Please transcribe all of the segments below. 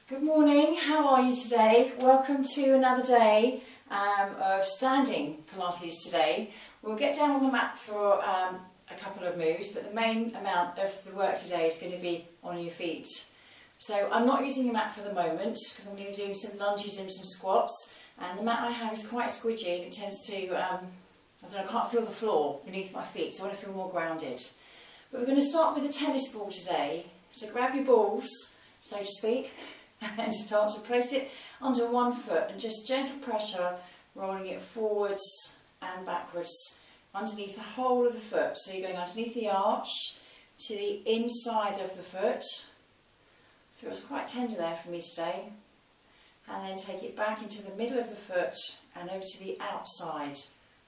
Good morning, how are you today? Welcome to another day of standing Pilates today. We'll get down on the mat for a couple of moves, but the main amount of the work today is going to be on your feet. So I'm not using a mat for the moment because I'm going to be doing some lunges and some squats, and the mat I have is quite squidgy and it tends to, I can't feel the floor beneath my feet, so I want to feel more grounded. But we're going to start with a tennis ball today, so grab your balls, so to speak, and start to place it under one foot and just gentle pressure, rolling it forwards and backwards underneath the whole of the foot. So you're going underneath the arch to the inside of the foot. Feels quite tender there for me today. And then take it back into the middle of the foot and over to the outside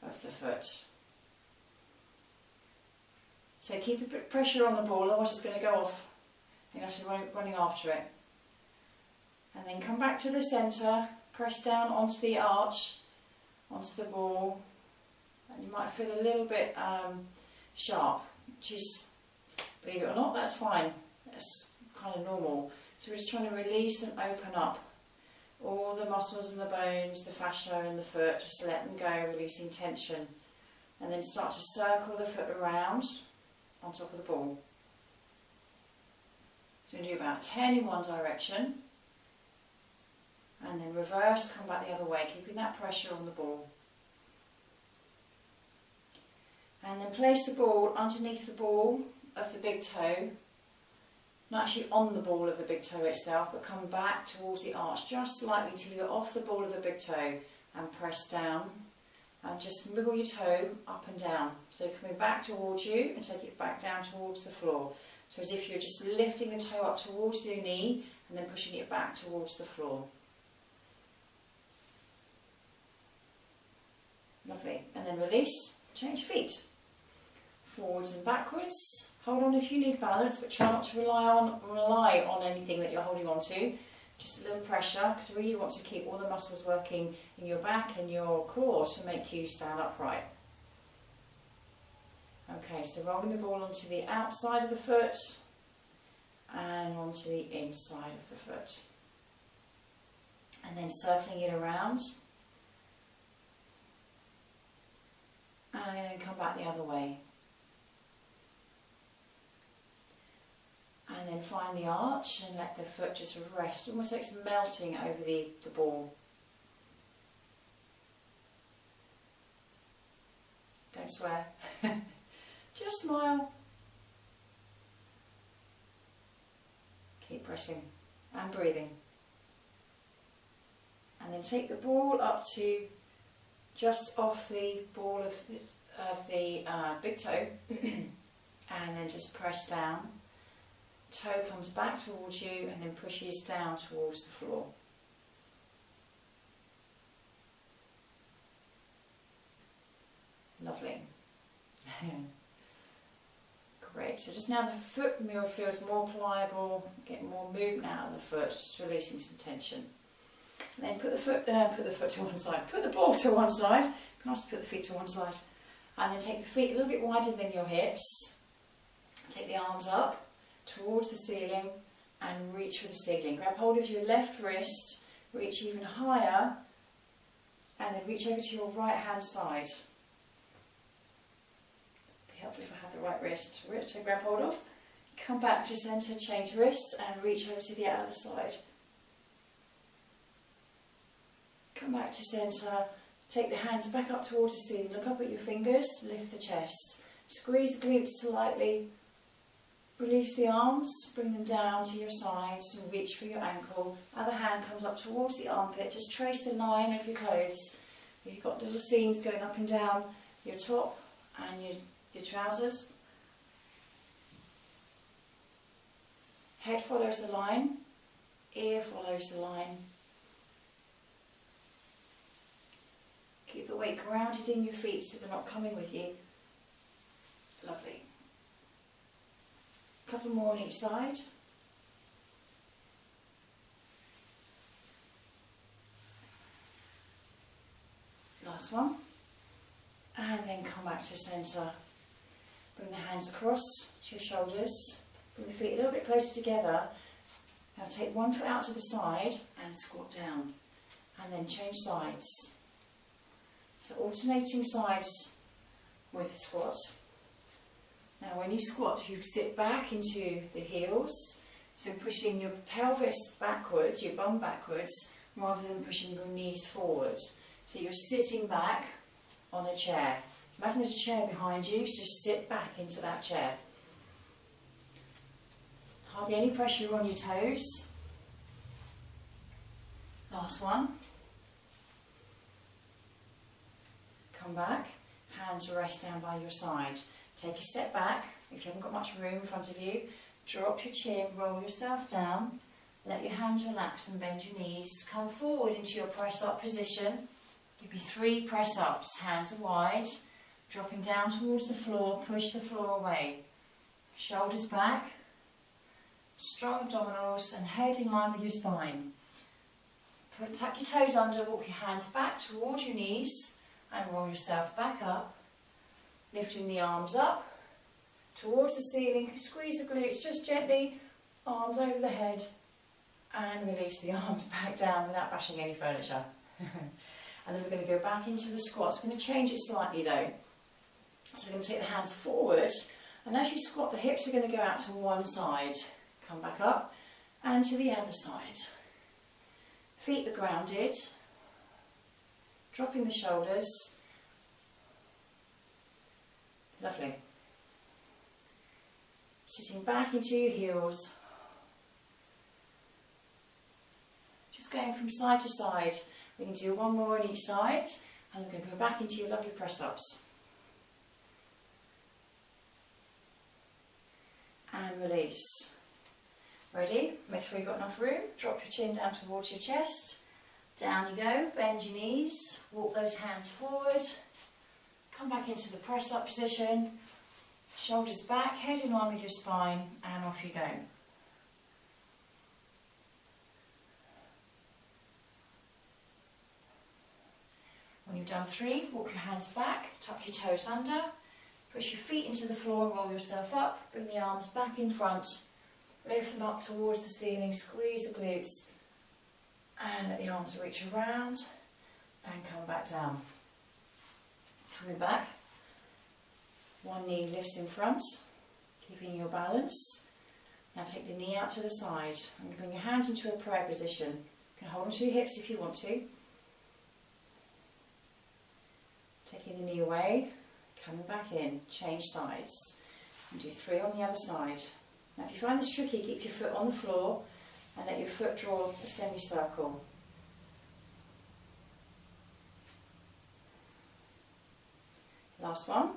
of the foot. So keep a bit of pressure on the ball, otherwise it's going to go off and you have to be running after it. And then come back to the centre, press down onto the arch, onto the ball, and you might feel a little bit sharp, which is, believe it or not, that's fine, that's kind of normal. So we're just trying to release and open up all the muscles and the bones, the fascia in the foot, just let them go, releasing tension. And then start to circle the foot around on top of the ball. So we're going to do about 10 in one direction. And then reverse, come back the other way, keeping that pressure on the ball. And then place the ball underneath the ball of the big toe, not actually on the ball of the big toe itself, but come back towards the arch just slightly till you're off the ball of the big toe, and press down and just wiggle your toe up and down. So coming back towards you and take it back down towards the floor. So as if you're just lifting the toe up towards the knee and then pushing it back towards the floor. Lovely. And then release, change feet. Forwards and backwards. Hold on if you need balance, but try not to rely on anything that you're holding on to. Just a little pressure, because really you want to keep all the muscles working in your back and your core to make you stand upright. Okay, so rolling the ball onto the outside of the foot and onto the inside of the foot. And then circling it around. And then come back the other way. And then find the arch and let the foot just rest, almost like it's melting over the ball. Don't swear. Just smile. Keep pressing and breathing. And then take the ball up to just off the ball of the big toe and then just press down. Toe comes back towards you and then pushes down towards the floor. Lovely. Great, so just now the foot feels more pliable, getting more movement out of the foot, just releasing some tension. And then put the foot to one side, put the ball to one side, nice to put the feet to one side, and then take the feet a little bit wider than your hips, take the arms up towards the ceiling and reach for the ceiling. Grab hold of your left wrist, reach even higher, and then reach over to your right hand side. Be helpful if I have the right wrist to grab hold of. Come back to centre, change wrists and reach over to the other side. Come back to centre, take the hands back up towards the ceiling, look up at your fingers, lift the chest, squeeze the glutes slightly, release the arms, bring them down to your sides and reach for your ankle. Other hand comes up towards the armpit, just trace the line of your clothes. You've got little seams going up and down your top and your trousers. Head follows the line, ear follows the line. Keep the weight grounded in your feet so they're not coming with you. Lovely. A couple more on each side. Last one. And then come back to centre. Bring the hands across to your shoulders. Bring the feet a little bit closer together Now take one foot out to the side and squat down, and then change sides. So alternating sides with the squat. Now when you squat, you sit back into the heels, so pushing your pelvis backwards, your bum backwards, rather than pushing your knees forwards. So you're sitting back on a chair. So imagine there's a chair behind you, so just sit back into that chair. Hardly any pressure on your toes. Last one. Come back, hands rest down by your side. Take a step back. If you haven't got much room in front of you, drop your chin, roll yourself down, let your hands relax and bend your knees. Come forward into your press up position. Give me 3 press ups, hands are wide, dropping down towards the floor, push the floor away. Shoulders back, strong abdominals and head in line with your spine. Tuck your toes under, walk your hands back towards your knees and roll yourself back up, lifting the arms up towards the ceiling, squeeze the glutes just gently, arms over the head and release the arms back down without bashing any furniture. And then we're going to go back into the squats. We're going to change it slightly though. So we're going to take the hands forward, and as you squat the hips are going to go out to one side, come back up and to the other side. Feet are grounded, dropping the shoulders. Lovely. Sitting back into your heels. Just going from side to side. We can do one more on each side, and we're going to go back into your lovely press-ups. And release. Ready? Make sure you've got enough room. Drop your chin down towards your chest. Down you go. Bend your knees. Walk those hands forward. Come back into the press-up position. Shoulders back, head in line with your spine, and off you go. When you've done 3, walk your hands back, tuck your toes under, push your feet into the floor, roll yourself up, bring the arms back in front, lift them up towards the ceiling, squeeze the glutes, and let the arms reach around, and come back down. Coming back, one knee lifts in front, keeping your balance. Now take the knee out to the side, and bring your hands into a prayer position. You can hold onto your hips if you want to. Taking the knee away, coming back in, change sides, and do 3 on the other side. Now if you find this tricky, keep your foot on the floor and let your foot draw a semicircle. Last one.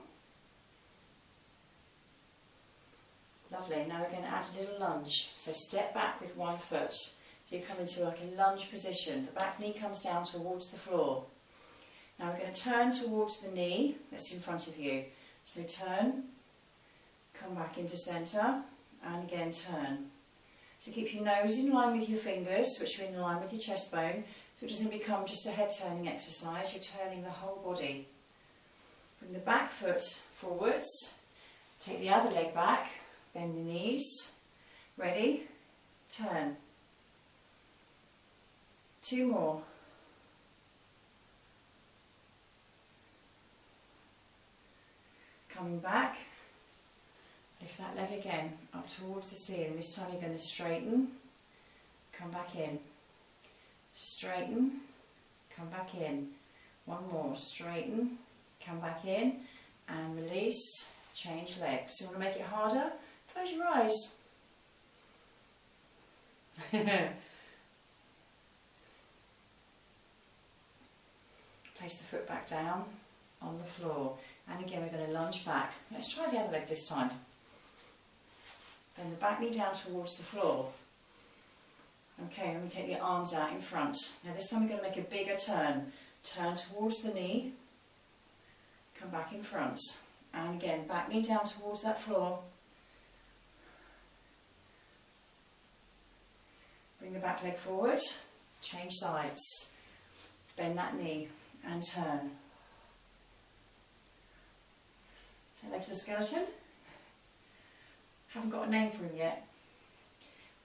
Lovely, now we're going to add a little lunge. So step back with one foot. So you come into like a lunge position. The back knee comes down towards the floor. Now we're going to turn towards the knee that's in front of you. So turn, come back into centre, and again turn. So keep your nose in line with your fingers, which are in line with your chest bone, so it doesn't become just a head turning exercise, you're turning the whole body. Bring the back foot forwards, take the other leg back, bend the knees, ready, turn. 2 more. Coming back, lift that leg again up towards the ceiling. This time you're going to straighten, come back in, straighten, come back in. 1 more, straighten, come back in, and release, change legs. So you want to make it harder? Close your eyes. Place the foot back down on the floor. And again, we're going to lunge back. Let's try the other leg this time. Bend the back knee down towards the floor. Okay, let me take the arms out in front. Now this time we're going to make a bigger turn. Turn towards the knee. Come back in front. And again, back knee down towards that floor. Bring the back leg forward. Change sides. Bend that knee and turn. Leg to the skeleton. Haven't got a name for him yet.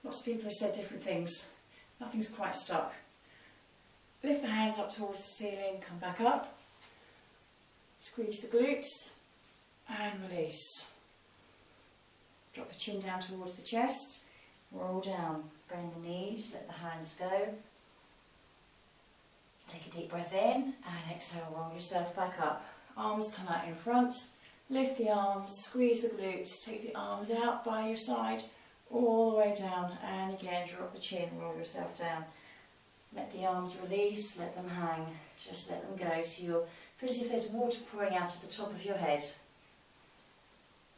Lots of people have said different things. Nothing's quite stuck. Lift the hands up towards the ceiling, come back up. Squeeze the glutes and release. Drop the chin down towards the chest. Roll down. Bend the knees, let the hands go. Take a deep breath in and exhale, roll yourself back up. Arms come out in front. Lift the arms, squeeze the glutes, take the arms out by your side, all the way down, and again drop the chin, roll yourself down. Let the arms release, let them hang, just let them go, so you'll feel as if there's water pouring out of the top of your head.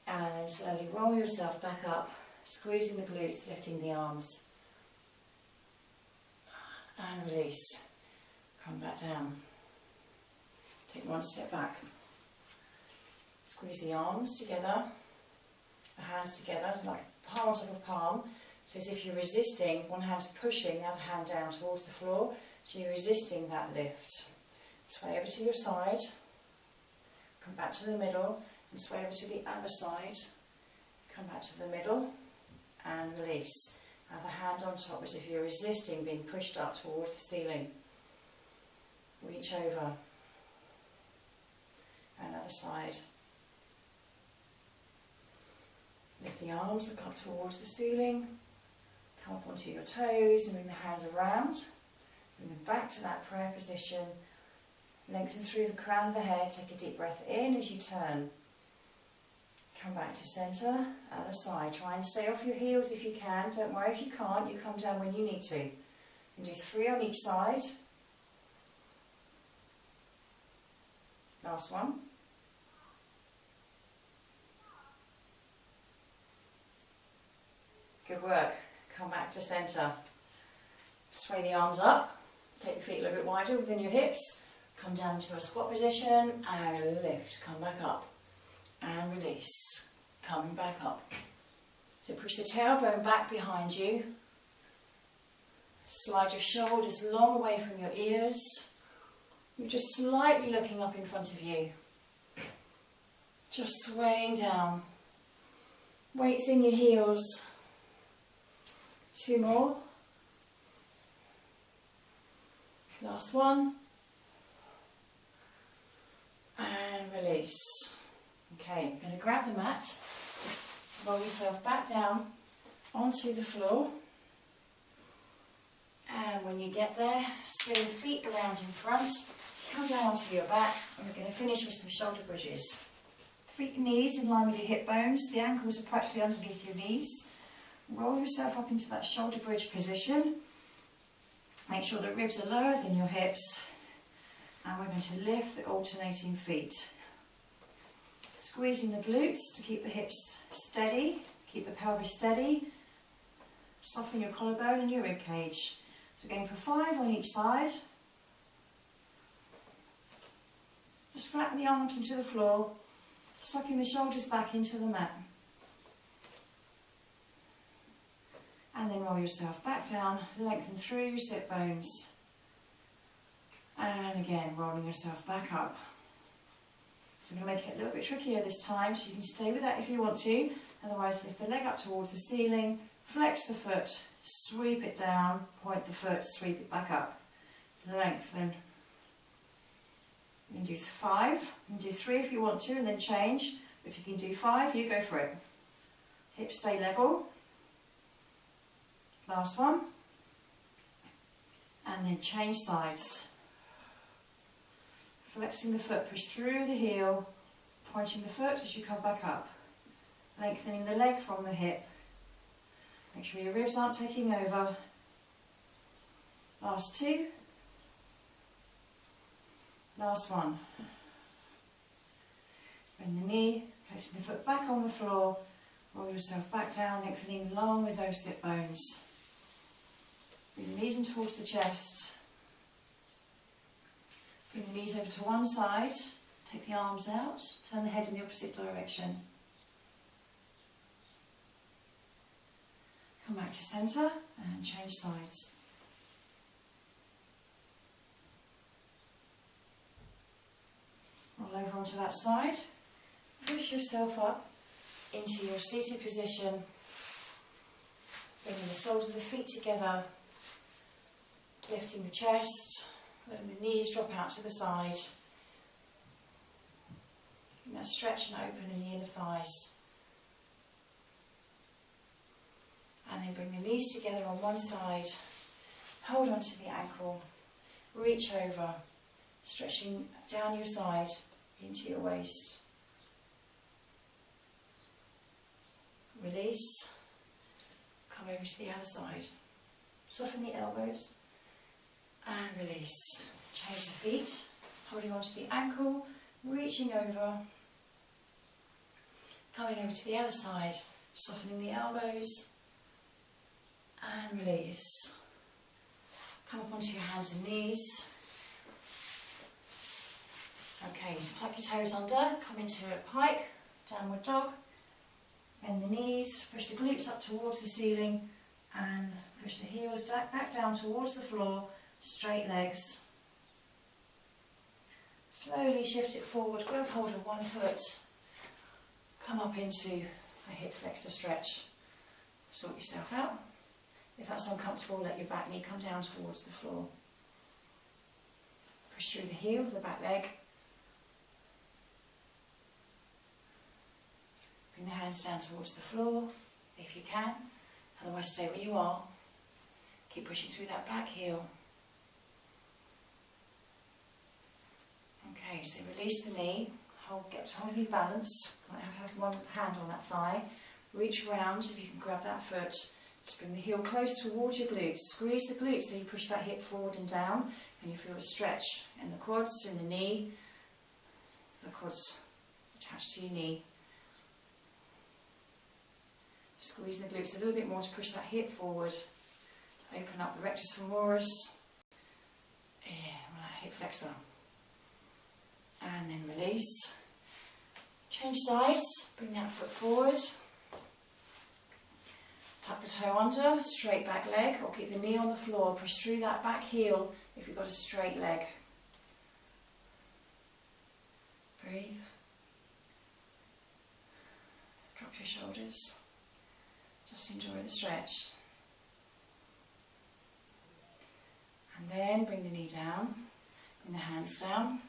And then slowly roll yourself back up, squeezing the glutes, lifting the arms. And release. Come back down. Take one step back. Squeeze the arms together, the hands together, like palm on top of palm. So as if you're resisting, one hand's pushing, the other hand down towards the floor. So you're resisting that lift. Sway over to your side. Come back to the middle and sway over to the other side. Come back to the middle and release. Other hand on top as if you're resisting being pushed up towards the ceiling. Reach over. And other side. Lift the arms, look up towards the ceiling. Come up onto your toes and move the hands around. Move back to that prayer position. Lengthen through the crown of the head. Take a deep breath in as you turn. Come back to centre, other side. Try and stay off your heels if you can. Don't worry if you can't, you come down when you need to. And do 3 on each side. Last one. Good work. Come back to centre. Sway the arms up. Take the feet a little bit wider within your hips. Come down to a squat position and lift. Come back up. And release. Coming back up. So push the tailbone back behind you. Slide your shoulders long away from your ears. You're just slightly looking up in front of you. Just swaying down. Weights in your heels. 2 more. Last one. And release. Okay, you're going to grab the mat, roll yourself back down onto the floor, and when you get there, swing the feet around in front, come down onto your back, and we're going to finish with some shoulder bridges. Feet and knees in line with your hip bones, the ankles are practically underneath your knees. Roll yourself up into that shoulder bridge position. Make sure the ribs are lower than your hips, and we're going to lift the alternating feet. Squeezing the glutes to keep the hips steady, keep the pelvis steady. Soften your collarbone and your rib cage. So we're going for 5 on each side. Just flatten the arms into the floor, sucking the shoulders back into the mat. And then roll yourself back down, lengthen through your sit bones. And again, rolling yourself back up. So I'm going to make it a little bit trickier this time, so you can stay with that if you want to. Otherwise, lift the leg up towards the ceiling, flex the foot, sweep it down, point the foot, sweep it back up. Lengthen. You can do 5, you can do 3 if you want to, and then change. If you can do 5, you go for it. Hips stay level. Last one. And then change sides. Flexing the foot, push through the heel, pointing the foot as you come back up. Lengthening the leg from the hip. Make sure your ribs aren't taking over. Last 2. Last one. Bend the knee, placing the foot back on the floor. Roll yourself back down, lengthening long with those sit bones. Bring the knees in towards the chest. Bring the knees over to one side, take the arms out, turn the head in the opposite direction. Come back to centre and change sides. Roll over onto that side, push yourself up into your seated position, bringing the soles of the feet together, lifting the chest, letting the knees drop out to the side. Now stretch and open in the inner thighs. And then bring the knees together on one side, hold on to the ankle, reach over, stretching down your side into your waist. Release, come over to the other side. Soften the elbows and release. Change the feet, holding on to the ankle, reaching over, coming over to the other side, softening the elbows and release. Come up onto your hands and knees. Okay, so tuck your toes under, come into a pike, downward dog. Bend the knees, push the glutes up towards the ceiling and push the heels back down towards the floor, straight legs. Slowly shift it forward, grab hold of one foot, come up into a hip flexor stretch. Sort yourself out. If that's uncomfortable, let your back knee come down towards the floor. Push through the heel of the back leg. Bring the hands down towards the floor, if you can. Otherwise, stay where you are. Keep pushing through that back heel. Okay, so release the knee. Get hold of your balance. Might have one hand on that thigh. Reach around, if you can grab that foot. Just bring the heel close towards your glutes. Squeeze the glutes so you push that hip forward and down. And you feel a stretch in the quads, in the knee. The quads attached to your knee. Squeeze the glutes a little bit more to push that hip forward. Open up the rectus femoris. That hip flexor. And then release. Change sides. Bring that foot forward. Tuck the toe under. Straight back leg. Or keep the knee on the floor. Push through that back heel if you've got a straight leg. Breathe. Drop your shoulders. Just enjoy the stretch. And then bring the knee down, bring the hands down.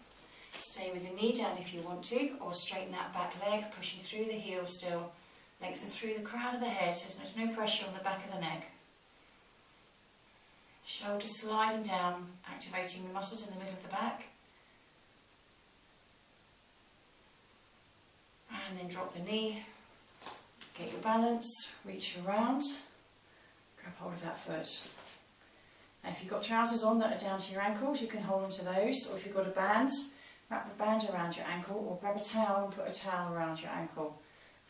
Stay with the knee down if you want to, or straighten that back leg, pushing through the heel still. Lengthen through the crown of the head, so there's no pressure on the back of the neck. Shoulders sliding down, activating the muscles in the middle of the back. And then drop the knee. Get your balance, reach around, grab hold of that foot. Now if you've got trousers on that are down to your ankles, you can hold on to those, or if you've got a band, wrap the band around your ankle, or grab a towel and put a towel around your ankle,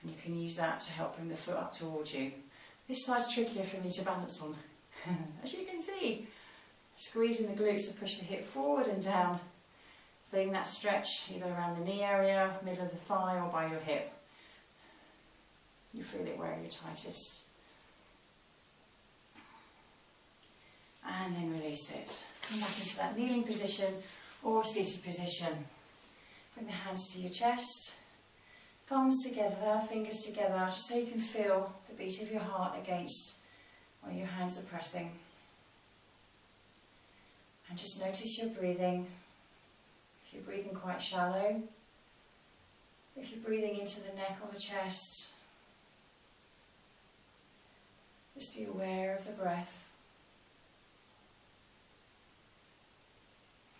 and you can use that to help bring the foot up towards you. This side's trickier for me to balance on, as you can see. Squeezing the glutes to push the hip forward and down, feeling that stretch either around the knee area, middle of the thigh, or by your hip. You feel it where you're tightest. And then release it. Come back into that kneeling position or seated position. Bring the hands to your chest. Thumbs together, fingers together, just so you can feel the beat of your heart against where your hands are pressing. And just notice your breathing. If you're breathing quite shallow, if you're breathing into the neck or the chest, just be aware of the breath,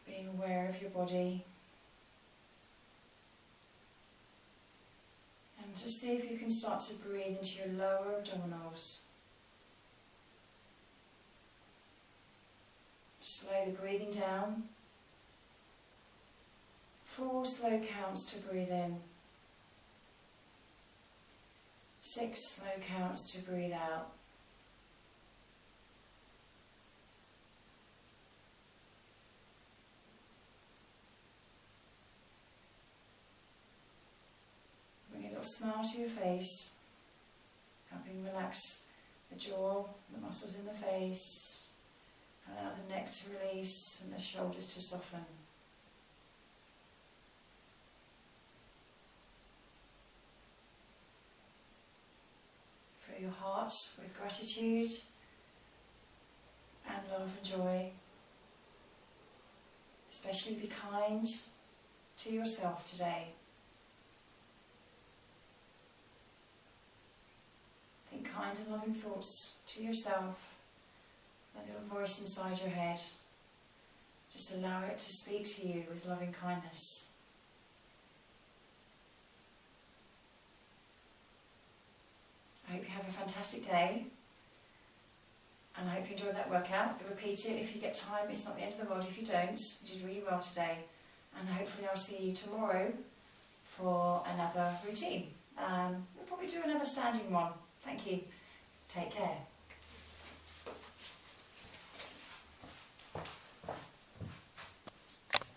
being aware of your body, and just see if you can start to breathe into your lower abdominals. Slow the breathing down. 4 slow counts to breathe in. 6 slow counts to breathe out. Smile to your face, helping relax the jaw, the muscles in the face, allow the neck to release and the shoulders to soften. Fill your heart with gratitude and love and joy. Especially be kind to yourself today. Think kind and loving thoughts to yourself, that little voice inside your head. Just allow it to speak to you with loving kindness. I hope you have a fantastic day, and I hope you enjoyed that workout. Repeat it if you get time. It's not the end of the world if you don't. You did really well today, and hopefully I'll see you tomorrow for another routine. We'll probably do another standing one. Thank you. Take care.